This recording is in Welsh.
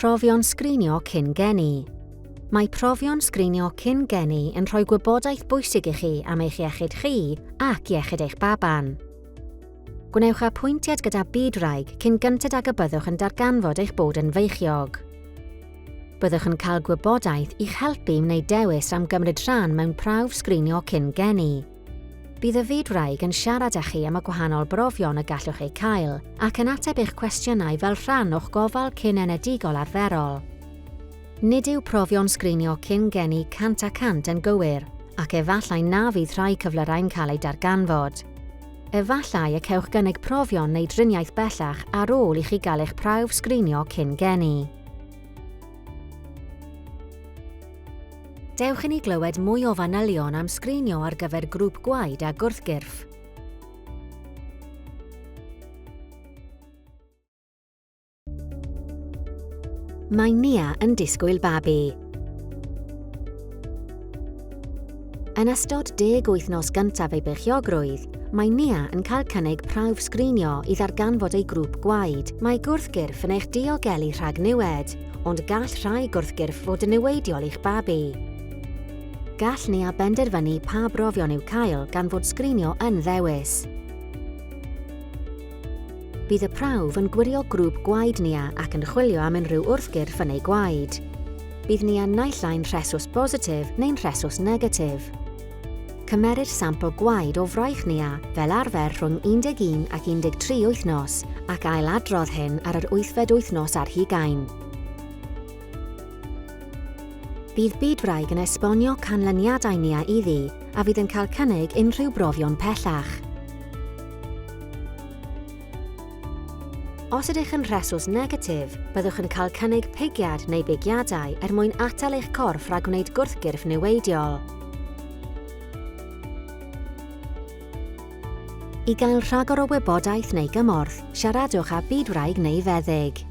Profion sgrinio cyn geni. Mae profion sgrinio cyn geni yn rhoi gwybodaeth bwysig i chi am eich iechyd chi ac iechyd eich baban. Gwnewch apwyntiad gyda bydwraig cyn gyntad ag y byddwch yn darganfod eich bod yn feichiog. Byddwch yn cael gwybodaeth i'ch helpu wneud dewis am gymryd rhan mewn prawf sgrinio cyn geni. Bydd y fydwraig yn siarad â chi am y gwahanol brofion y gallwch eu cael ac yn ateb eich cwestiynau fel rhan o'ch gofal cyn enedigol arferol. Nid yw profion sgrinio cyn geni 100% yn gywir, ac efallai na fydd rhai cyflyrau'n cael ei darganfod. Efallai y cewch gynnig profion neu driniaeth bellach ar ôl i chi gael eich prawf sgrinio cyn geni. Dewch i ni glywed mwy o fanylion am sgrinio ar gyfer grŵp gwaed a gwrthgyrff. Mae Nia yn disgwyl babi. Yn ystod 10 wythnos gyntaf ei beichiogrwydd, mae Nia yn cael cynnig prawf sgrinio i ddarganfod ei grŵp gwaed. Mae gwrthgyrff yn eich diogelu rhag niwed, ond gall rhai gwrthgyrff fod yn niweidiol i'ch babi. Gall Nia benderfynu pa brofion i'w cael gan fod sgrinio yn ddewis. Bydd y prawf yn gwirio grŵp gwaed Nia ac yn chwilio am unrhyw wrthgyrff yn ei gwaed. Bydd Nia'n naill ai'n rhesus positif neu'n rhesus negatif. Cymeryd sampl gwaed o fraich Nia fel arfer rhwng 11 ac 13 wythnos ac ailadrodd hyn ar yr 8fed wythnos ar hugain. Bydd bydwraig yn esbonio canlyniadau Nia iddi a fydd yn cael cynnig unrhyw brofion pellach. Os ydych yn rhesus negatif, byddwch yn cael cynnig pigiad neu bigiadau mwyn atal eich corff rhag wneud gwrthgyrff niweidiol. I gael rhagor o wybodaeth neu gymorth, siaradwch â bydwraig neu feddyg.